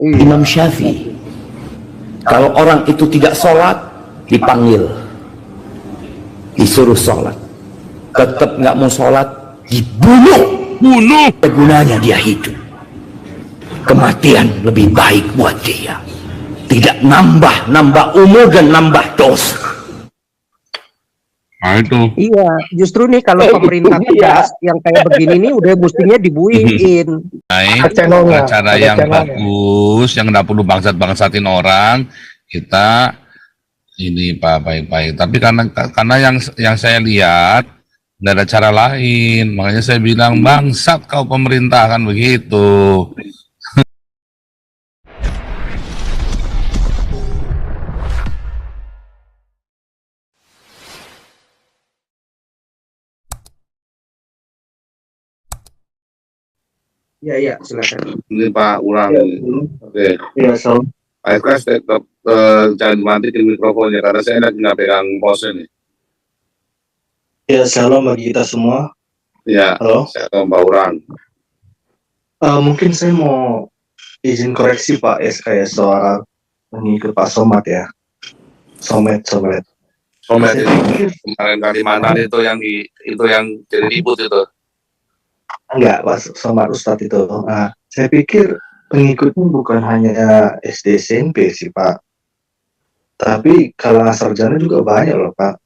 Imam Syafi'i, kalau orang itu tidak sholat, dipanggil, disuruh sholat, tetap nggak mau sholat, dibunuh. Gunanya dia hidup. Kematian lebih baik buat dia, tidak nambah umur dan nambah dosa. Nah itu. Iya, justru nih kalau pemerintah tegas yang kayak begini nih udah mestinya dibuiin. Cara yang bagus, yang nggak perlu bangsat-bangsatin orang, kita ini Pak baik-baik. Tapi karena yang saya lihat nggak ada cara lain, makanya saya bilang bangsat kau pemerintah, kan begitu. Iya, silakan. Ini Pak ulang. Oke. Iya, so. Pak Ekras tetap jangan dimatiin mikrofonnya karena saya lagi nggak pegang pose nih. Ya, shalom bagi kita semua. Ya, halo. Saya tahu Pak Urang. Mungkin saya mau izin koreksi Pak SK ya soal mengikut Pak Somad ya. Somet ini kemarin Kalimantan itu yang jadi ribut itu. Enggak, Pak Somad Ustadz itu. Nah, saya pikir pengikutnya bukan hanya SD SMP sih Pak. Tapi kalangan sarjana juga banyak loh Pak.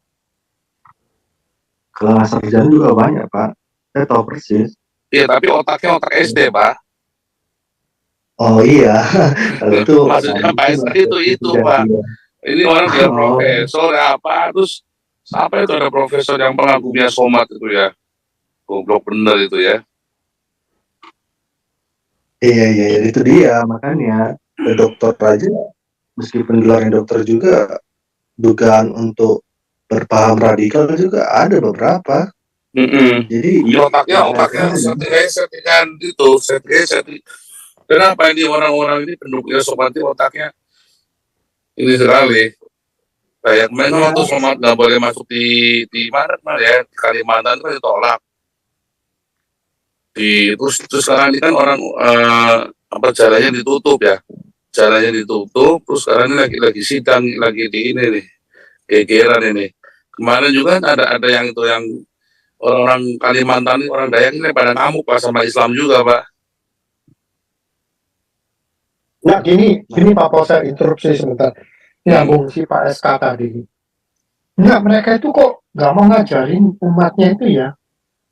Kalangan sarjana juga banyak Pak. Saya tahu persis. Iya, tapi otaknya otak SD Pak. Oh iya. Itu maksudnya Pak SD itu Pak. Ini orang dia profesor apa, terus siapa itu ada profesor yang pengagumnya Somad itu ya. Goblok bener itu ya. Iya, itu dia, makanya dokter aja, meskipun gelarnya dokter juga, dugaan untuk berpaham radikal juga ada beberapa. Jadi otaknya settingan itu, setting. Kenapa ini orang-orang ini pendukungnya Somad itu otaknya ini sekali. Kayak kemarin waktu Somad nggak boleh masuk di mana ya, di Kalimantan itu ditolak. Terus sekarang ini kan orang jalannya ditutup ya, terus sekarang ini lagi sidang lagi di ini nih, gegeran ini. Kemarin juga ada yang itu yang orang Kalimantan ini, orang Dayak ini pada ngamuk Pak sama Islam juga Pak. Nah gini Pak Polsek, interupsi sebentar, nyambung si Pak SK tadi. Enggak, mereka itu kok nggak mau ngajarin umatnya itu ya.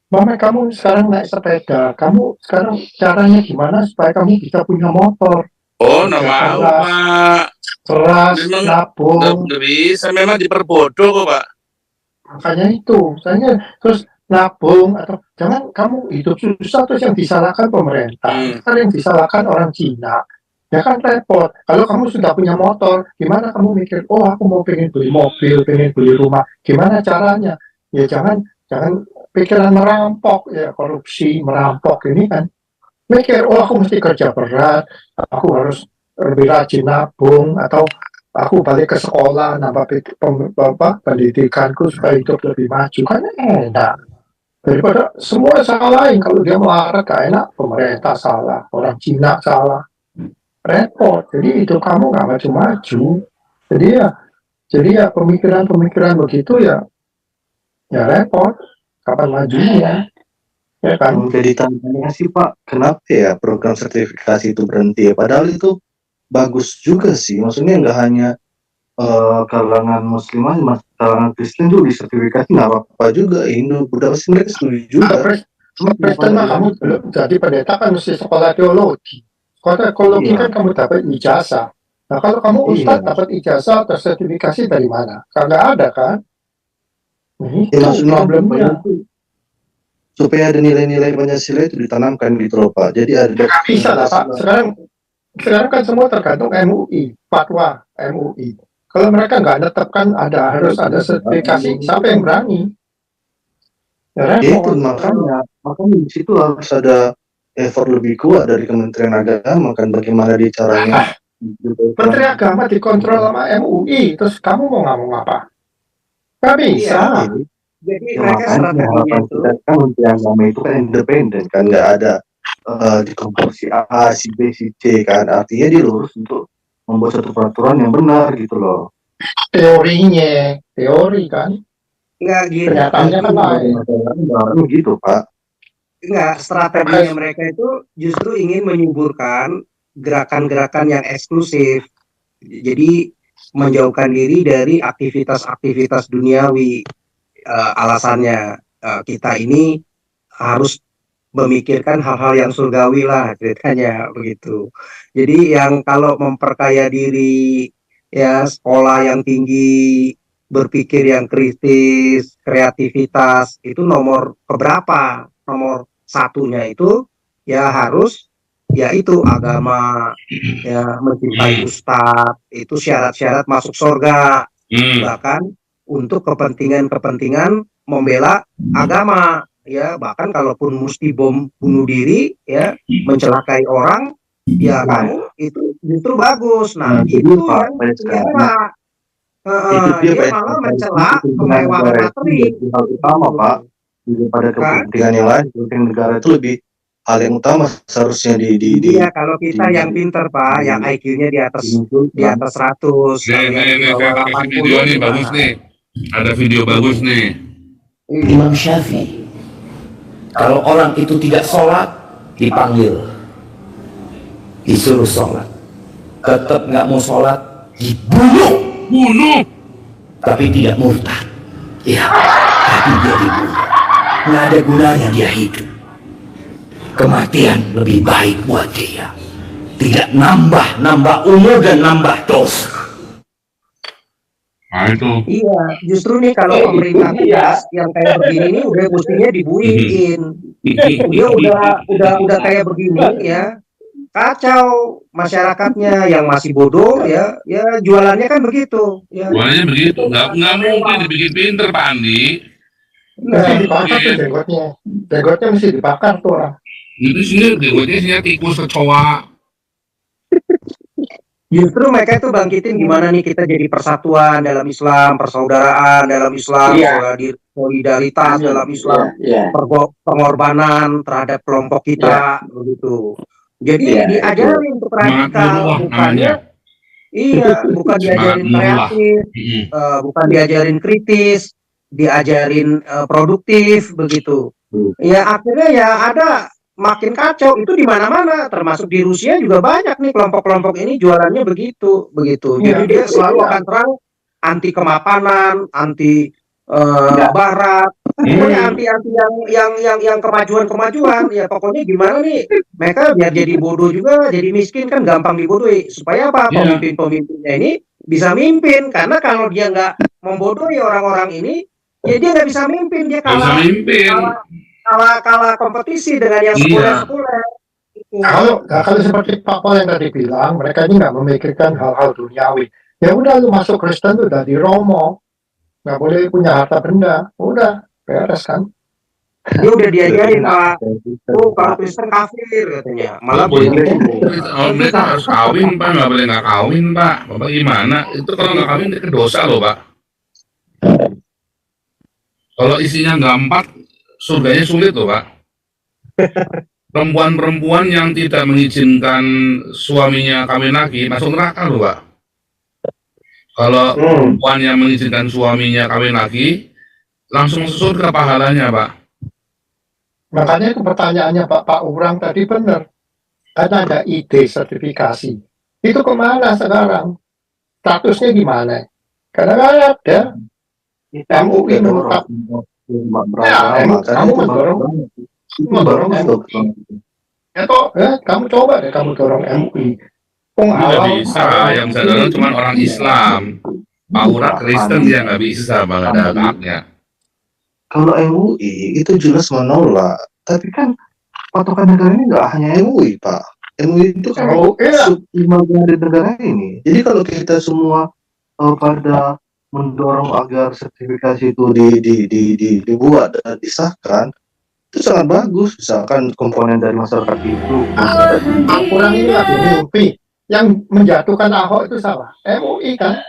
Mama, kamu sekarang naik sepeda, kamu sekarang caranya gimana supaya kamu bisa punya motor? Oh, nggak mau Pak. Keras, nabung. Nggak bisa, memang diperbodoh kok Pak. Makanya itu, misalnya terus nabung atau jangan kamu hidup susah terus yang disalahkan pemerintah, kan yang disalahkan orang Cina. Ya kan repot. Kalau kamu sudah punya motor, gimana kamu mikir, oh aku mau pengen beli mobil, pengen beli rumah, gimana caranya? Ya jangan pikiran merampok, ya korupsi, merampok ini kan. Mikir, oh aku mesti kerja berat, aku harus lebih rajin nabung, atau aku balik ke sekolah, nambah pendidikanku supaya hidup lebih maju. Kan enak. Daripada semua salahin, kalau dia melarat gak enak, pemerintah salah, orang Cina salah. Repot, jadi hidup kamu gak maju-maju. Jadi ya pemikiran-pemikiran begitu ya repot. Kapan majunya? Ya kan? Jadi tanya sih Pak, kenapa ya program sertifikasi itu berhenti? Padahal itu bagus juga sih. Maksudnya nggak hanya kalangan Muslim aja, kalangan Kristen juga disertifikasi nggak apa-apa juga. Hindu, Buddha pasti mereka setuju juga. Kristen mah kamu belum jadi pendeta kan mesti sekolah teologi. Sekolah teologi kan kamu dapat ijazah. Nah kalau kamu ustadz dapat ijazah atau sertifikasi dari mana? Kagak ada kan? Ya, maksudnya problemnya supaya ada nilai-nilai Pancasila itu ditanamkan gitu loh Pak. Jadi ada bisa lah Pak. Sekarang kan semua tergantung MUI, fatwa MUI. Kalau mereka nggak tetapkan harus ada sertifikasi, siapa yang berani? Ya, itu makanya di situ harus ada effort lebih kuat dari Kementerian Agama kan, bagaimana caranya. Menteri Agama dikontrol sama MUI, terus kamu mau ngomong apa? Gak bisa. Jadi mereka strateginya itu kan Menteri Agama itu kan independen kan, nggak ada di kelompok si A, si B, si C kan. Artinya dia lurus untuk membuat satu peraturan yang benar gitu loh. Teorinya, teori kan. Enggak gitu. Kenyataannya kan lain. Gitu Pak. Enggak, strateginya mereka itu justru ingin menyuburkan gerakan-gerakan yang eksklusif. Jadi menjauhkan diri dari aktivitas-aktivitas duniawi. Alasannya kita ini harus memikirkan hal-hal yang surgawi lah ceritanya begitu. Jadi yang kalau memperkaya diri, ya sekolah yang tinggi, berpikir yang kritis, kreativitas, itu nomor keberapa? Nomor satunya itu ya harus ya itu agama, ya mencintai ustadz, itu syarat-syarat masuk surga. Bahkan untuk kepentingan-kepentingan membela agama, ya bahkan kalaupun mesti bom bunuh diri, ya mencelakai orang, ya kamu itu justru bagus. Nah itu Pak, yang ternyata dia malah mencela kemewahan materi. Hal utama Pak, daripada kepentingan yang lain, kepentingan negara itu lebih hal yang utama seharusnya di Iya, kalau kita yang pinter Pak, yang IQ-nya di atas 100, yang di bawah kasih video 80 nih bagus nih. Ada video bagus nih. Imam Syafi'i, kalau orang itu tidak sholat, dipanggil, disuruh sholat, tetap nggak mau sholat, dibunuh, tapi tidak murtad, ya, tapi dia dibunuh, nggak ada gunanya dia hidup. Kematian lebih baik buat dia, tidak nambah umur dan nambah dosa. Nah itu. Iya, justru nih kalau pemerintah tegas yang kayak begini nih udah mestinya dibuiin. Dia udah kayak begini ya, kacau masyarakatnya yang masih bodoh ya jualannya kan begitu. Ya. Jualannya begitu, nggak mungkin dibikin pinter Pak Andi. Mesti dibakar tuh jenggotnya mesti dibakar tuh orang. Itu sih jenggotnya tikus kecoa. Justru mereka itu bangkitin gimana nih kita jadi persatuan dalam Islam, persaudaraan dalam Islam, solidaritas dalam Islam, pengorbanan terhadap kelompok kita, begitu. Jadi diajarin untuk radikal, bukannya, bukan diajarin kreatif, bukan diajarin kritis, diajarin produktif, begitu. Ya akhirnya ya ada makin kacau itu di mana-mana, termasuk di Rusia juga banyak nih kelompok-kelompok ini jualannya begitu. Jadi dia selalu akan terang anti kemapanan, anti barat, pokoknya anti yang kemajuan. Ya pokoknya gimana nih mereka biar jadi bodoh juga, jadi miskin kan gampang dibodohi. Supaya apa? Pemimpin-pemimpinnya ini bisa mimpin, karena kalau dia nggak membodohi orang-orang ini, ya dia nggak bisa mimpin, dia kalah kompetisi dengan yang sekuler. Kalau seperti Pak Paul yang tadi bilang, mereka ini nggak memikirkan hal-hal duniawi. Ya udah, lu masuk Kristen tuh udah diromo, nggak boleh punya harta benda, udah beres kan? Dia udah diajarin Pak, kalau Kristen kafir katanya, malah boleh. Mereka harus kawin Pak, nggak boleh nggak kawin Pak. Bapak gimana? Itu kalau nggak kawin itu dosa loh Pak. Kalau isinya nggak 4, surganya sulit loh Pak. Perempuan-perempuan yang tidak mengizinkan suaminya kawin lagi masuk neraka loh Pak. Kalau perempuan yang mengizinkan suaminya kawin lagi langsung masuk surga pahalanya Pak. Makanya itu pertanyaannya Pak Urang tadi benar. Karena ada ide sertifikasi. Itu kemana sekarang? Statusnya gimana? Karena nggak ada. MUI menetap. Kamu mendorong kamu coba deh kamu dorong MUI. Nggak bisa, yang bisa dorong cuma orang Islam. Pak Urang Kristen dia nggak bisa Bang, ada haknya. Kalau MUI itu jelas menolak, tapi kan patokan negara ini nggak hanya MUI Pak. MUI itu kan sub-lembaga dari negara ini. Jadi kalau kita semua pada mendorong agar sertifikasi itu dibuat dan disahkan, itu sangat bagus. Misalkan komponen dari masyarakat itu Kurang ini lagi mimpi yang menjatuhkan Ahok itu siapa? MUI kan.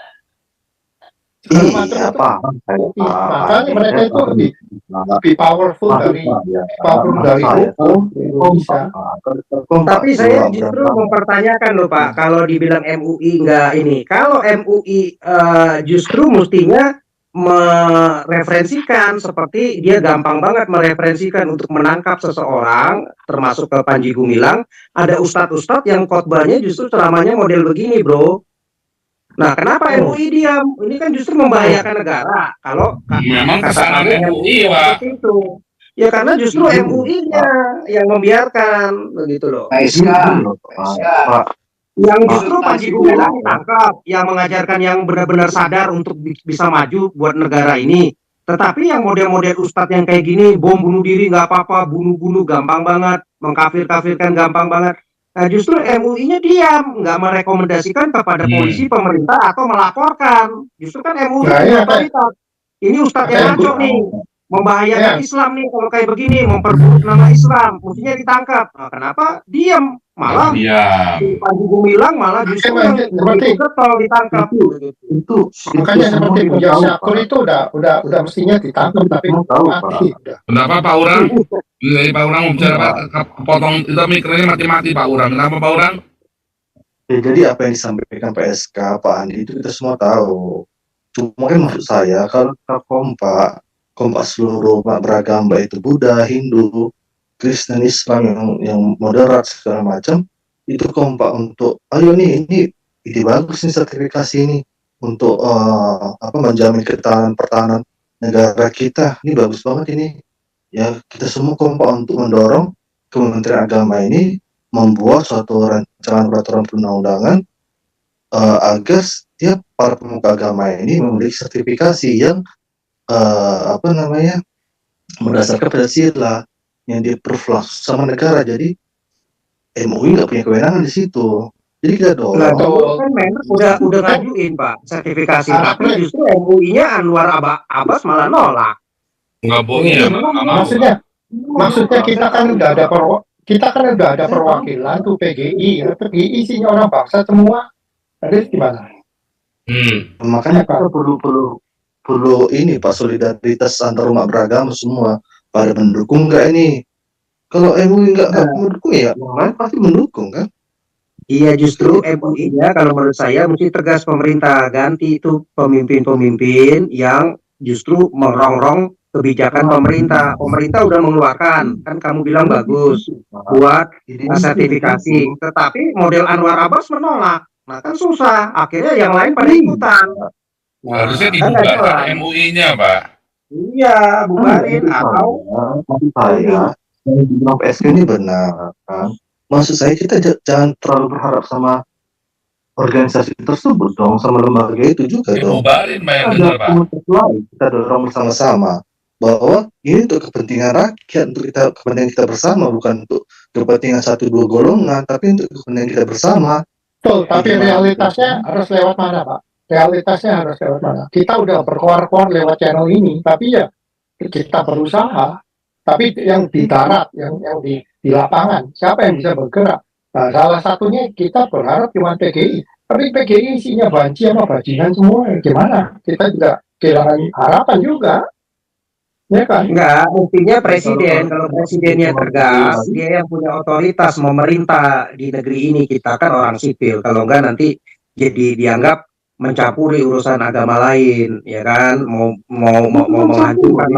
segala macam Iya, itu. paham. Saya paham. Makanya mereka itu lebih powerful dari hukum di Indonesia. Tapi saya justru mempertanyakan loh Pak, kalau dibilang MUI nggak ini, kalau MUI justru mestinya mereferensikan, seperti dia gampang banget mereferensikan untuk menangkap seseorang, termasuk ke Panji Gumilang, ada ustadz-ustadz yang khotbahnya justru ceramahnya model begini bro. Nah kenapa MUI diam? Ini kan justru membahayakan negara. Kalau Memang kesalahan kasarannya MUI, Pak. seperti itu. Ya karena justru MUI-nya yang membiarkan begitu loh. Pak, Yang justru Panji Gumilang ditangkap, yang mengajarkan yang benar-benar sadar untuk bisa maju buat negara ini. Tetapi yang model-model ustadz yang kayak gini, bom bunuh diri nggak apa-apa, bunuh-bunuh gampang banget, mengkafir-kafirkan gampang banget. Nah justru MUI-nya diam, nggak merekomendasikan kepada polisi, pemerintah, atau melaporkan. Justru kan MUI Nah, punya iya, otoritas. Ini ustadz yang ngaco nih, membahayakan Ya. Islam nih kalau kayak begini, memperburuk nama Islam, mestinya ditangkap. Nah, kenapa diam? Malah Iya. si Panji Gumilang malah justru yang Seperti- begitu getol ditangkap. itu Makanya seperti semua Buya tahu, Syakur Pak. itu udah mestinya ditangkap tapi Semua tahu, mati. Udah. Kenapa Pak Urang? Ini Pak Urang mau bicara Pak, potong itu mikronya mati-mati Pak Urang. Kenapa Pak Urang? Ya, jadi apa yang disampaikan PSK, Pak Andi itu kita semua tahu. Cuma kan maksud saya kalau kita kompak seluruh umat beragama, itu Buddha, Hindu, Kristen, Islam yang moderat segala macam, itu kompak untuk ayo nih ini ide bagus nih sertifikasi ini untuk menjamin ketahanan pertahanan negara kita. Ini bagus banget ini. Ya kita semua kompak untuk mendorong Kementerian Agama ini membuat suatu rancangan peraturan perundang-undangan agar setiap para pemuka agama ini memiliki sertifikasi yang berdasarkan Pancasila yang di-approve sama negara. Jadi MUI nggak punya kewenangan di situ. Jadi kita Nah, dorong. kan Mendak udah ngajuin Pak sertifikasi, tapi Harapnya- justru MUI-nya Anwar Abbas malah nolak. Nggak boleh ya, nggak mau. Maksudnya kita kan udah ada perwakilan tuh PGI, ya. PGI isinya orang bangsa semua. Jadi gimana? Makanya kita perlu ini Pak, solidaritas antar umat beragama semua pada mendukung nggak ini. Kalau MUI nggak mendukung ya yang lain pasti mendukung kan. Iya, justru MUI-nya kalau menurut saya mesti tegas, pemerintah ganti itu pemimpin-pemimpin yang justru merongrong kebijakan pemerintah. Pemerintah udah mengeluarkan, kan kamu bilang bagus buat sertifikasi, tetapi model Anwar Abbas menolak. Nah kan susah, akhirnya yang lain pada ikutan. Nah, Harusnya kan nggak dibubarkan jalan. MUI-nya Pak. Iya, bubarin atau Maksud saya yang dibilang PSK ini benar kan. Maksud saya kita jangan terlalu berharap sama organisasi tersebut dong, sama lembaga itu juga dong. Dibubarin Pak yang Ada benar Pak. komunitas lain, kita dorong bersama-sama bahwa ini untuk kepentingan rakyat, untuk kepentingan kita bersama, bukan untuk kepentingan 1-2 golongan, tapi untuk kepentingan kita bersama. Betul, tapi realitasnya harus lewat mana, Pak? Realitasnya harus lewat mana? Kita udah berkoar-koar lewat channel ini, tapi ya kita berusaha. Tapi yang di darat, yang di lapangan, siapa yang bisa bergerak? Nah, salah satunya kita berharap cuma PGI. Tapi PGI isinya banci sama bajingan semua. Gimana? Kita juga kehilangan harapan juga. Ya kan? enggak, mestinya presiden, kalau presidennya tegas, dia yang punya otoritas memerintah di negeri ini, kita kan orang sipil, kalau enggak nanti jadi dianggap mencampuri urusan agama lain, ya kan, mau menghancurkan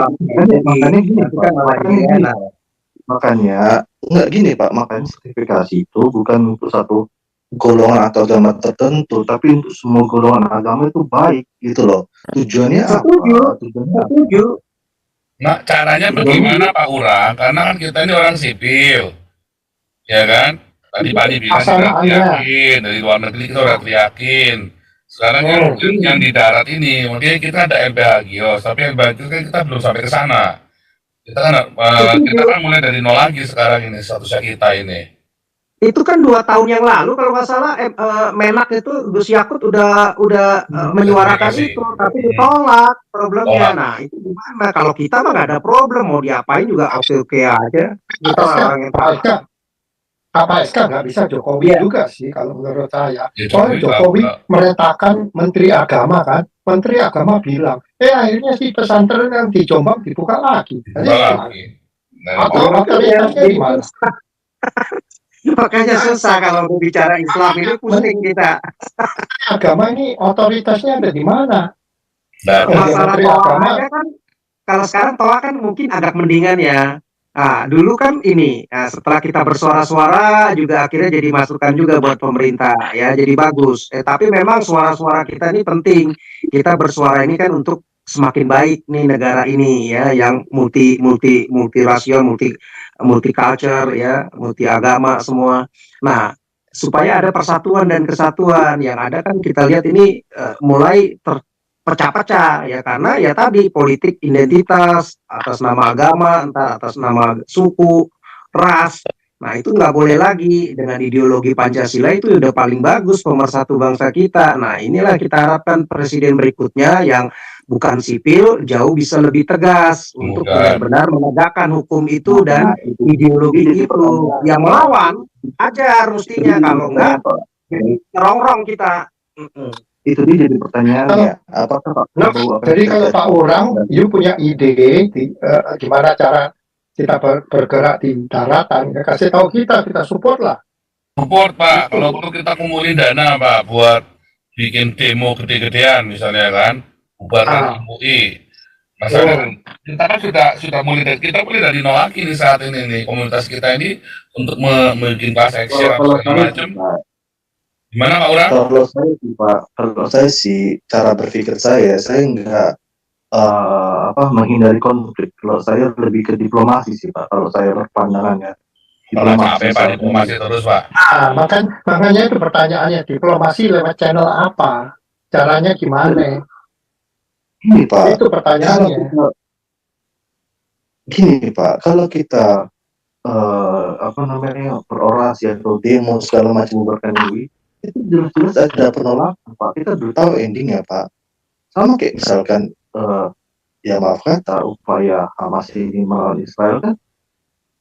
Makanya nggak gini Pak, makanya sertifikasi itu bukan untuk satu golongan atau agama tertentu, tapi untuk semua golongan agama itu baik gitu loh. Tujuannya apa? Setuju. Nah, caranya bagaimana Pak Urang? Karena kan kita ini orang sipil, ya kan? Tadi Pak Adi bilang kita yakin, dari luar negeri kita udah yakin. Sekarang yang di darat ini, mungkin kita ada LBH Gios, tapi LBH Gios kan kita belum sampai ke sana. Kita kan mulai dari nol lagi sekarang ini statusnya kita ini. Itu kan 2 tahun yang lalu kalau nggak salah Menak itu Gus Yakut udah menyuarakan itu, tapi ditolak problemnya. Nah itu gimana? Kalau kita mah nggak ada problem, mau diapain juga oke aja. Kita orang yang PSK nggak bisa Jokowi juga sih kalau menurut saya. Soalnya Jokowi merintahkan Menteri Agama kan, Menteri Agama bilang, akhirnya si pesantren yang di Jombang dibuka lagi. Jadi, atau otoritasnya di mana? Makanya susah kalau berbicara Islam ini, pusing kita. Agama ini otoritasnya ada di mana? Masalah Menteri toa Agama aja kan, kalau sekarang toa kan mungkin agak mendingan ya. Nah, dulu kan ini, setelah kita bersuara-suara juga akhirnya jadi masukan juga buat pemerintah ya, jadi bagus. Tapi memang suara-suara kita ini penting. Kita bersuara ini kan untuk semakin baik nih negara ini ya, yang multi rasio, multi culture ya, multi agama semua. Nah, supaya ada persatuan dan kesatuan, yang ada kan kita lihat ini mulai pecah-pecah ya, karena ya tadi politik identitas atas nama agama, entah atas nama suku, ras. Nah, itu nggak boleh lagi. Dengan ideologi Pancasila itu udah paling bagus pemersatu bangsa kita. Nah, inilah kita harapkan presiden berikutnya yang bukan sipil jauh bisa lebih tegas untuk benar-benar menegakkan hukum itu dan ideologi itu. Yang melawan ajar mestinya, kalau enggak rongrong kita. Itu dia jadi pertanyaannya, apakah Pak Prabowo akan jadi kalau Pak Orang, you punya ide gimana cara kita bergerak di daratan, ya kasih tahu kita support lah. Support Pak, kalau perlu kita kumpulin dana Pak buat bikin demo gede-gedean misalnya kan, bubaran MUI. Masalah kita kan sudah mulai dari nol lagi nih saat ini nih, komunitas kita ini untuk membuat class action segala macam. Gimana Pak Urang? Kalau saya sih Pak, kalau saya sih cara berpikir saya nggak menghindari konflik. Kalau saya lebih ke diplomasi sih Pak. Kalau saya berpandangannya. Diplomasi terus Pak. Makanya itu pertanyaannya, diplomasi lewat channel apa? Caranya gimana? Gini Pak. Itu pertanyaannya. Gini Pak, kalau kita berorasi atau demo segala macam bubarkan MUI, itu jelas-jelas ada penolakan Pak. Kita belum tahu endingnya Pak. Sama kayak misalkan ya maaf kata upaya Hamas ini melawan Israel kan,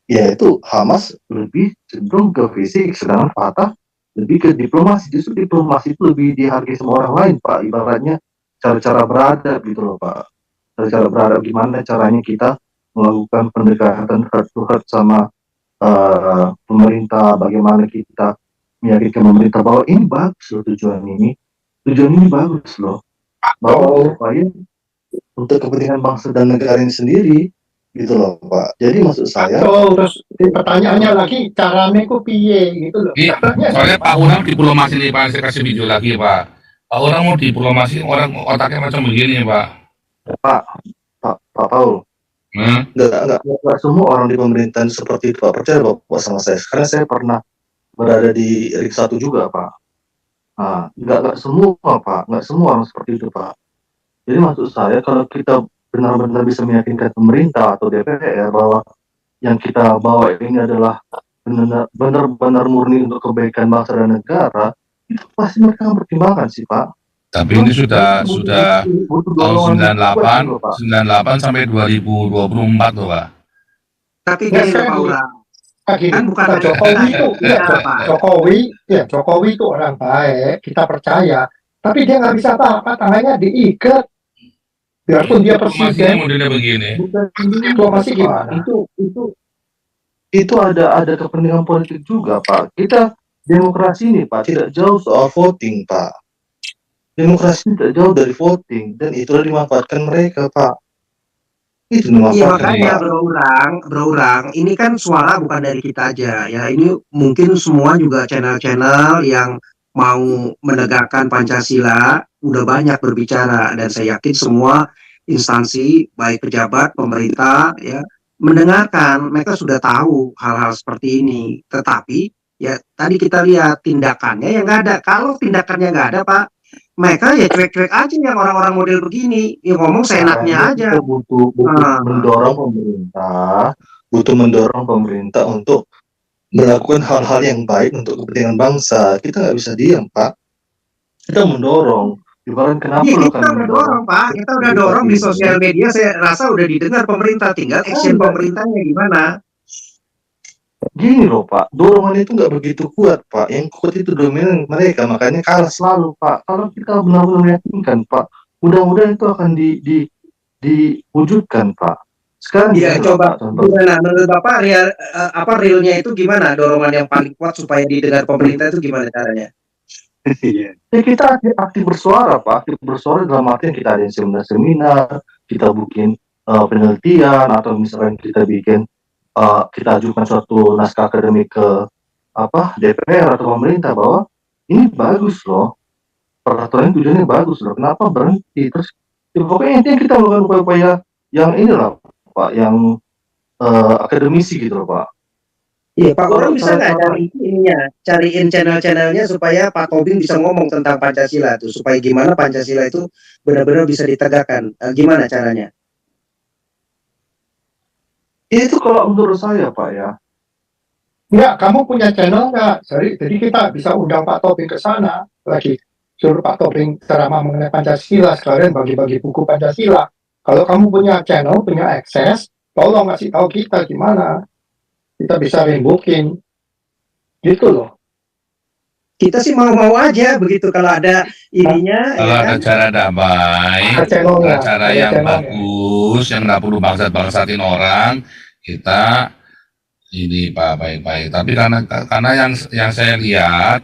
ya itu Hamas lebih cenderung ke fisik, sedangkan Fatah lebih ke diplomasi. Justru diplomasi itu lebih dihargai sama orang lain Pak. Ibaratnya cara-cara beradab gitu loh Pak. Cara-cara beradab gimana caranya kita melakukan pendekatan heart to heart sama pemerintah, bagaimana kita meyakinkan pemerintah bahwa ini bagus loh, tujuan ini bagus loh, bahwa supaya untuk kepentingan bangsa dan negara ini sendiri gitu loh Pak. Jadi maksud saya terus pertanyaannya lagi, caranya kok piye gitu loh. Soalnya Pak Urang diplomasi nih Pak, saya kasih video lagi Pak. Pak Urang mau diplomasi, orang otaknya macam begini Pak. Pak Paul, nggak semua orang di pemerintahan seperti itu Pak. Percaya Bapak sama saya, karena saya pernah berada di RIK 1 juga Pak. Nah, nggak semua Pak, nggak semua orang seperti itu Pak. Jadi maksud saya kalau kita benar-benar bisa meyakinkan pemerintah atau DPR bahwa yang kita bawa ini adalah benar-benar murni untuk kebaikan bangsa dan negara, itu pasti mereka akan pertimbangkan sih Pak. Tapi ini sudah tahun 98 sampai 2024 loh Pak. Tapi gini loh Pak Urang, kan bukan Jokowi itu orang baik, kita percaya, tapi dia nggak bisa apa-apa, tangannya diikat, biarpun dia presiden. Modelnya begini. Diplomasi gimana? Itu ada kepentingan politik juga Pak. Kita demokrasi ini Pak tidak jauh soal voting Pak. Demokrasi tidak jauh dari voting, dan itulah dimanfaatkan mereka Pak. Iya makanya Bro Urang, ini kan suara bukan dari kita aja ya, ini mungkin semua juga channel-channel yang mau menegakkan Pancasila udah banyak berbicara, dan saya yakin semua instansi baik pejabat pemerintah ya mendengarkan, mereka sudah tahu hal-hal seperti ini. Tetapi ya tadi kita lihat tindakannya yang nggak ada. Kalau tindakannya nggak ada Pak, mereka ya cuek-cuek aja yang orang-orang model begini, yang ngomong seenaknya aja. Kita butuh mendorong pemerintah untuk melakukan hal-hal yang baik untuk kepentingan bangsa. Kita nggak bisa diam Pak. Kita mendorong. Ibarat kenapa kita udah dorong Pak, kita udah dorong di sosial media, saya rasa udah didengar pemerintah, tinggal action pemerintahnya gimana. Gini loh Pak, dorongan itu nggak begitu kuat Pak. Yang kuat itu dominan mereka, makanya kalah selalu Pak. Kalau kita benar-benar meyakinkan Pak mudah-mudahan itu akan diwujudkan, Pak. Sekarang Iya, gini loh, coba Pak, contoh. gimana menurut Bapak realnya itu gimana? Dorongan yang paling kuat supaya didengar pemerintah itu gimana caranya? Ya, kita aktif bersuara, Pak. Aktif bersuara dalam artian kita ada seminar-seminar, kita bikin penelitian, atau misalkan kita bikin kita ajukan suatu naskah akademik ke DPR atau pemerintah bahwa ini bagus loh, peraturan tujuannya bagus loh, kenapa berhenti? Terus ya, pokoknya intinya kita melakukan upaya-upaya yang inilah, Pak, yang akademisi gitu loh, Pak. Iya, Pak Kalau Orang bisa nggak cara-cara cariin channel-channelnya supaya Pak Tobing bisa ngomong tentang Pancasila tuh, supaya gimana Pancasila itu benar-benar bisa ditegakkan. Gimana caranya? itu kalau menurut saya, Pak, ya, Enggak, kamu punya channel nggak? Jadi kita bisa undang Pak Tobing ke sana lagi. Suruh Pak Tobing ceramah mengenai Pancasila, sekalian bagi-bagi buku Pancasila. Kalau kamu punya channel, punya akses, tolong kasih tahu kita gimana. Kita bisa rembukin. Gitu loh. Kita sih mau-mau aja begitu kalau ada ininya, Kalau ya ada kan? cara damai, Ada channelnya. ada cara Ada yang channelnya. bagus, yang nggak perlu bangsat-bangsatin orang, kita ini Pak baik-baik. Tapi karena yang saya lihat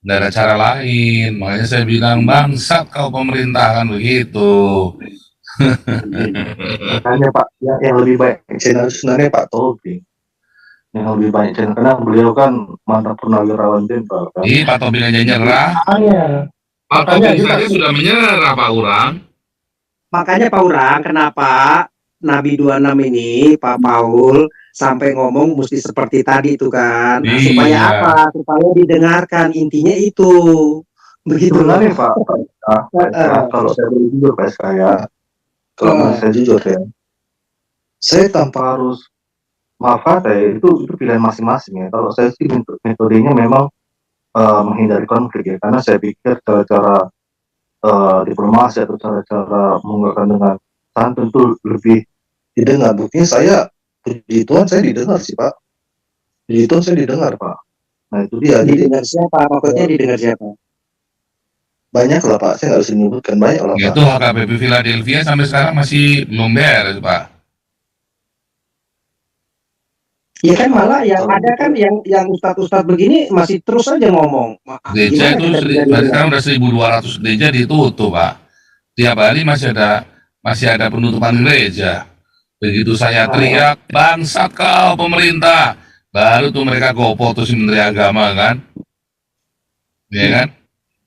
nggak ada cara lain, makanya saya bilang bangsat kau pemerintah kan begitu. makanya Pak, yang lebih baik channel sebenarnya Pak Tobing. Yang lebih banyak channel, karena beliau kan mantan purnawirawan jenderal kan. Pak Tobing aja nyerah. Pak Makanya Tobing kita saja sudah menyerah Pak Urang. Makanya Pak Urang, kenapa Nabi 26 ini, Pak Paul, sampai ngomong mesti seperti tadi itu kan. Nah, supaya Iya. apa? Supaya didengarkan, intinya itu. Begitu loh. Sebenarnya Pak, kalau saya boleh jujur Pak kalau saya jujur ya, saya tanpa harus maaf kata ya, itu pilihan masing-masing ya. Kalau saya sih metodenya memang menghindari konflik ya, karena saya pikir cara-cara diplomasi atau cara-cara menggunakan dengan santun itu lebih didengar. Buktinya saya, puji Tuhan saya didengar sih Pak. Puji Tuhan saya didengar Pak. Nah itu dia. Jadi Didengar siapa? Maksudnya didengar siapa? banyak lah Pak, saya nggak bisa menyebutkan, banyak lah Pak. Itu HKBP Philadelphia sampai sekarang masih belum beres Pak. Iya kan, malah yang ada kan yang ustadz-ustadz begini masih terus aja ngomong. Gereja itu Gimana kita bisa didengar? sekarang udah 1.200 gereja ditutup Pak. Tiap hari masih ada penutupan gereja. Begitu saya teriak, bangsat kau pemerintah, baru tuh mereka gopoh tuh si Menteri Agama kan, ya kan?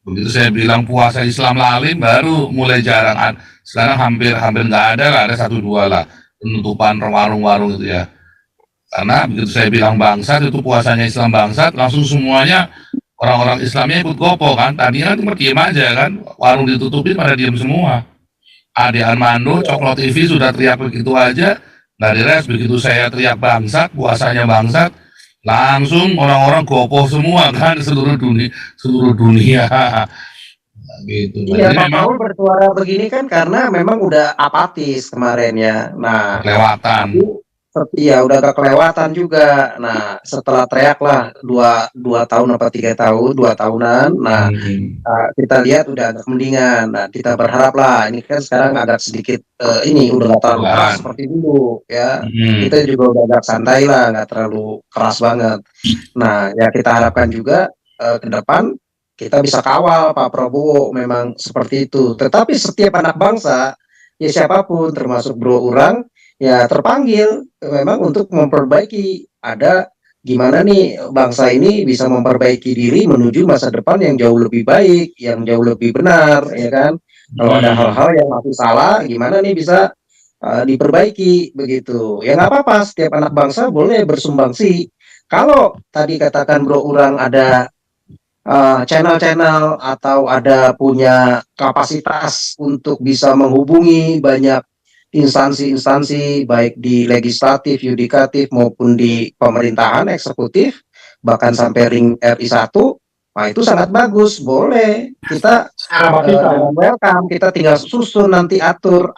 Begitu saya bilang puasa Islam lalim, baru mulai jarang. Sekarang hampir nggak ada lah, ada 1-2 lah penutupan warung-warung itu ya. Karena begitu saya bilang bangsat, itu puasanya Islam bangsat, langsung semuanya orang-orang Islamnya ikut gopoh kan. Tadinya cuma diem aja kan, warung ditutupin pada diem semua. Ade Armando, Coklat TV sudah teriak begitu aja, nggak dires. Begitu saya teriak bangsat, puasanya bangsat, langsung orang-orang gopoh semua kan, seluruh dunia gitu. Iya, Jadi Pak memang Paul bersuara begini kan karena memang udah apatis kemarin ya. Nah, kelewatan. iya udah agak kelewatan juga. Nah, setelah teriak lah 2 tahun apa 3 tahun, 2 tahunan. Nah, kita lihat udah agak mendingan. Nah, kita berharap lah ini kan sekarang agak sedikit ini udah nggak terlalu keras seperti dulu ya. Kita juga udah agak santai lah, nggak terlalu keras banget. Nah, ya kita harapkan juga ke depan kita bisa kawal Pak Prabowo memang seperti itu. Tetapi setiap anak bangsa ya siapapun termasuk Bro Urang ya terpanggil memang untuk memperbaiki, ada gimana nih bangsa ini bisa memperbaiki diri menuju masa depan yang jauh lebih baik, yang jauh lebih benar, ya kan? Kalau ada hal-hal yang masih salah, gimana nih bisa diperbaiki begitu? Ya nggak apa-apa, setiap anak bangsa boleh bersumbangsi. Kalau tadi katakan Bro Urang ada channel-channel atau ada punya kapasitas untuk bisa menghubungi banyak instansi-instansi baik di legislatif, yudikatif maupun di pemerintahan eksekutif, bahkan sampai ring RI 1, nah itu sangat bagus, boleh kita welcome, kita tinggal susun nanti atur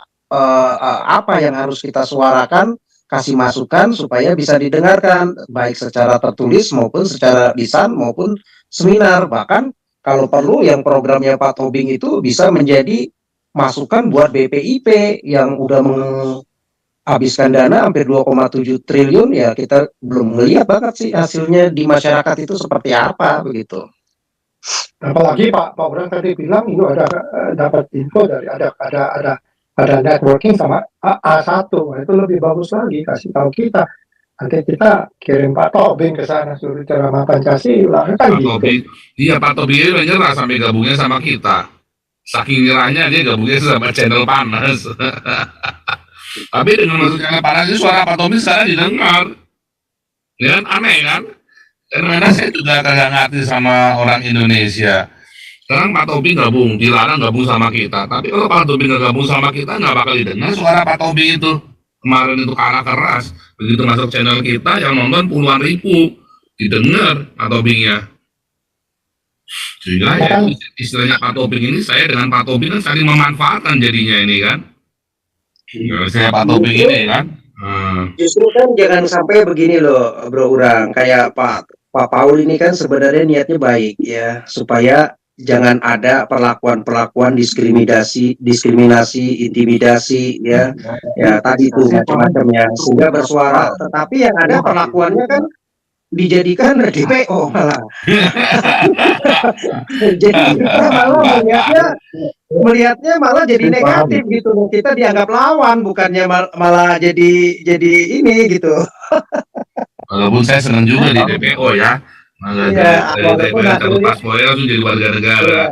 apa yang harus kita suarakan, kasih masukan supaya bisa didengarkan baik secara tertulis maupun secara lisan maupun seminar. Bahkan kalau perlu yang programnya Pak Tobing itu bisa menjadi masukan buat BPIP yang udah menghabiskan dana hampir 2,7 triliun, ya kita belum melihat banget sih hasilnya di masyarakat itu seperti apa begitu. Apalagi Pak Orang tadi bilang itu ada dapat info dari ada networking sama A1, itu lebih bagus lagi, kasih tahu kita. Nanti kita kirim Pak Tobing ke sana suruh ceramah Pancasila kan Pak gitu. Tobing, iya Pak Tobing ini udah nyerah sampai gabungnya sama kita. Saking nyerahnya dia gabungnya sama channel panas. Tapi dengan masuk channel panas ini suara Pak Tobing sekarang didengar. Ya kan aneh kan? Karena saya juga kagak ngerti sama orang Indonesia. Sekarang Pak Tobing gabung, dilarang gabung sama kita. Tapi kalau Pak Tobing nggak gabung sama kita, nggak bakal didengar suara Pak Tobing itu. Kemarin itu kalah keras. Begitu masuk channel kita, yang nonton puluhan ribu. Didengar Pak Tobingnya. Sehingga ya istilahnya Pak Tobing ini, saya dengan Pak Tobing kan saling memanfaatkan jadinya ini kan. Ya, saya Pak Tobing ini kan. Justru kan jangan sampai begini loh Bro Urang, kayak Pak Paul ini kan sebenarnya niatnya baik ya, supaya jangan ada perlakuan diskriminasi, intimidasi ya tadi itu macam-macamnya, sehingga bersuara. Tetapi yang ada perlakuannya kan dijadikan DPO malah. Jadi kita malah melihatnya malah jadi negatif gitu. Kita dianggap lawan, bukannya malah jadi ini gitu. Walaupun saya senang juga di DPO ya. Iya, walaupun hasilnya langsung jadi warga negara.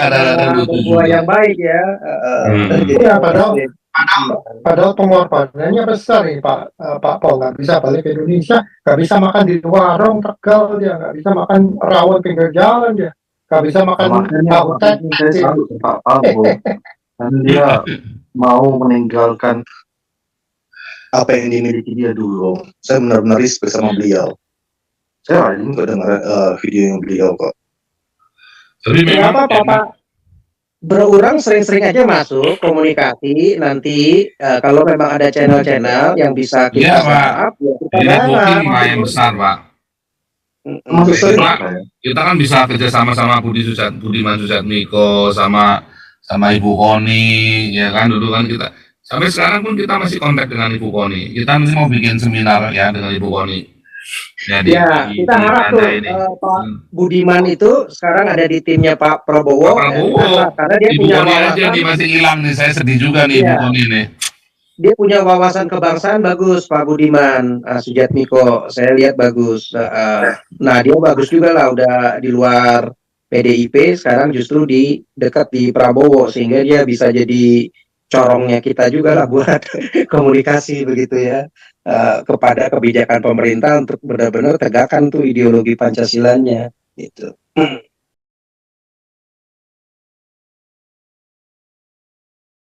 Walaupun berbuah yang baik ya. Iya, padahal pengorbanannya besar nih Pak Paul, nggak bisa balik ke Indonesia, nggak bisa makan di warung Tegal, dia nggak bisa makan rawon pinggir jalan, dia nggak bisa makan tahu saya salut Pak Paul, dan dia mau meninggalkan apa yang dimiliki dia dulu. Saya benar-benar respect sama beliau. Saya hari ini kok dengar video yang beliau kok. Tapi memang Bapak Berurang sering-sering aja masuk komunikasi, nanti kalau memang ada channel-channel yang bisa kita Pak. Ini mungkin lumayan besar Pak. Kita kan bisa kerja sama Budiman Sujatmiko sama Ibu Koni, ya kan, dulu kan kita sampai sekarang pun kita masih kontak dengan Ibu Koni. Kita nanti mau bikin seminar ya dengan Ibu Koni. Kita harap tuh Pak Budiman itu sekarang ada di timnya Pak Prabowo. Karena dia punya wawasan. Dia masih hilang nih, saya sedih juga nih Ibu Koni nih. Dia punya wawasan kebangsaan bagus, Pak Budiman Sujatmiko. Saya lihat bagus. Nah dia bagus juga lah, udah di luar PDIP, sekarang justru di dekat di Prabowo, sehingga dia bisa jadi corongnya kita juga lah buat komunikasi begitu ya, kepada kebijakan pemerintah untuk benar-benar tegakkan tuh ideologi Pancasilanya gitu.